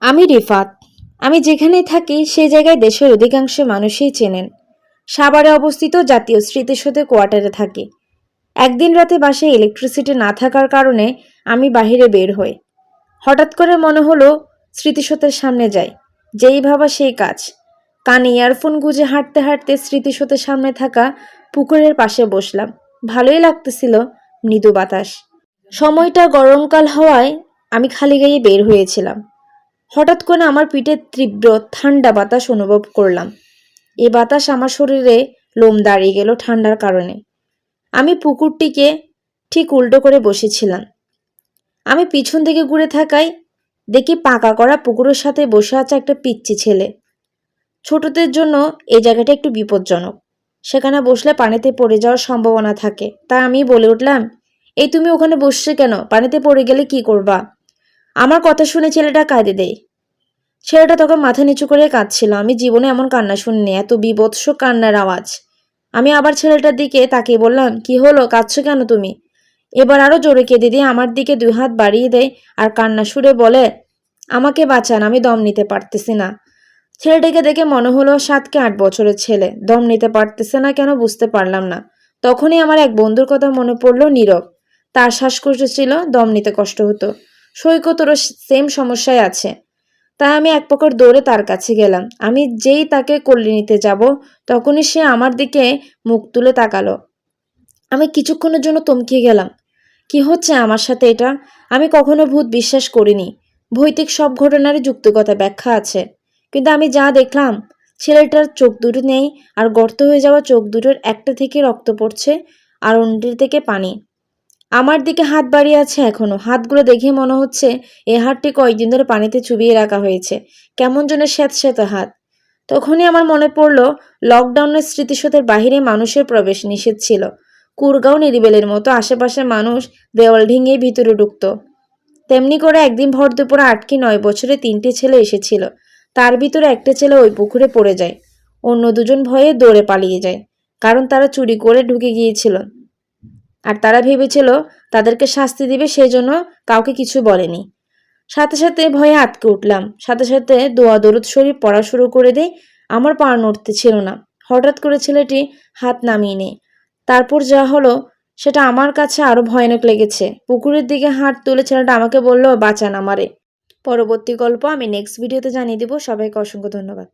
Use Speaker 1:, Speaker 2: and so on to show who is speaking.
Speaker 1: আমি রিফাত। আমি যেখানেই থাকি সেই জায়গায় দেশের অধিকাংশ মানুষই চেনেন। সাভারে অবস্থিত জাতীয় স্মৃতিসৌধের কোয়ার্টারে থাকি। একদিন রাতে বাসায় ইলেকট্রিসিটি না থাকার কারণে আমি বাহিরে বের হই। হঠাৎ করে মনে হলো স্মৃতিসৌধের সামনে যাই। যেই ভাবা সেই কাজ। কানে ইয়ারফোন গুঁজে হাঁটতে হাঁটতে স্মৃতিসৌধের সামনে থাকা পুকুরের পাশে বসলাম। ভালোই লাগতেছিল, মৃদু বাতাস। সময়টা গরমকাল হওয়ায় আমি খালি গায়ে বের হয়েছিলাম। হঠাৎ করে আমার পিঠে তীব্র ঠান্ডা বাতাস অনুভব করলাম। এ বাতাস আমার শরীরে লোম দাঁড়িয়ে গেল ঠান্ডার কারণে। আমি পুকুরটিকে ঠিক উল্টো করে বসেছিলাম। আমি পিছন থেকে ঘুরে থাকাই দেখি পাকা করা পুকুরের সাথে বসে আছে একটা পিচ্চি ছেলে। ছোটদের জন্য এই জায়গাটা একটু বিপজ্জনক। সেখানে বসলে পানিতে পড়ে যাওয়ার সম্ভাবনা থাকে। তাই আমি বলে উঠলাম, এই তুমি ওখানে বসছো কেন? পানিতে পড়ে গেলে কি করবা? আমার কথা শুনে ছেলেটা কাঁদে দেয়। ছেলেটা তখন মাথা নিচু করে কাঁদছিল। আমি জীবনে এমন কান্না শুনিনি, এত বীভৎস কান্নার আওয়াজ। আমি আবার ছেলেটার দিকে তাকিয়ে বললাম, কি হলো, কাঁদছো কেন তুমি? এবার আরো জোরে কেঁদে দিয়ে আমার দিকে 2 হাত বাড়িয়ে দেয় আর কান্না সুরে বলে, আমাকে বাঁচান, আমি দম নিতে পারতেছি না। ছেলেটাকে দেখে মনে হলো 7 কি 8 বছরের ছেলে। দম নিতে পারতেছে না কেন বুঝতে পারলাম না। তখনই আমার এক বন্ধুর কথা মনে পড়লো, নীরব। তার শ্বাসকষ্ট ছিল, দম নিতে কষ্ট হতো। সৈকতেরও সেম সমস্যায় আছে। তাই আমি এক প্রকার দৌড়ে তার কাছে গেলাম। আমি যেই তাকে কোলে নিতে যাব, তখনই সে আমার দিকে মুখ তুলে তাকালো। আমি কিছুক্ষণের জন্য থমকে গেলাম। কি হচ্ছে আমার সাথে এটা? আমি কখনো ভূত বিশ্বাস করিনি। ভৌতিক সব ঘটনারই যুক্তিগত ব্যাখ্যা আছে। কিন্তু আমি যা দেখলাম, ছেলেটার চোখ দুটো নেই, আর গর্ত হয়ে যাওয়া চোখ দুটোর একটা থেকে রক্ত পড়ছে আর অন্যটির থেকে পানি। আমার দিকে হাত বাড়িয়ে আছে এখনো। হাতগুলো দেখে মনে হচ্ছে এই হাতটি কয়েকদিন ধরে পানিতে চুবিয়ে রাখা হয়েছে। কেমন যেন স্যাঁতস্যাঁতে হাত। তখনই আমার মনে পড়ল, লকডাউনের স্মৃতিসৌধের বাহিরে মানুষের প্রবেশ নিষেধ ছিল। কুরগাঁও নিরিবিলের মতো আশেপাশের মানুষ দেওয়াল ভেঙে ভিতরে ঢুকত। তেমনি করে একদিন ভর দুপুরে 8 কি 9 বছরে 3টে ছেলে এসেছিল। তার ভিতরে একটা ছেলে ওই পুকুরে পড়ে যায়। অন্য দুজন ভয়ে দৌড়ে পালিয়ে যায়, কারণ তারা চুরি করে ঢুকে গিয়েছিল। আর তারা ভেবেছিল তাদেরকে শাস্তি দিবে, সেই জন্য কাউকে কিছু বলেনি। সাথে সাথে ভয়ে আটকে উঠলাম। সাথে সাথে দোয়া দরুদ শরীফ পড়া শুরু করে দেই। আমার পা নড়তে ছিল না। হঠাৎ করে ছেলেটি হাত নামিয়ে নেয়। তারপর যা হলো সেটা আমার কাছে আরো ভয়ানক লেগেছে। পুকুরের দিকে হাত তুলে ছেলেটা আমাকে বলল, বাঁচান আমারে। পরবর্তী গল্প আমি নেক্সট ভিডিওতে জানিয়ে দিব। সবাইকে অসংখ্য ধন্যবাদ।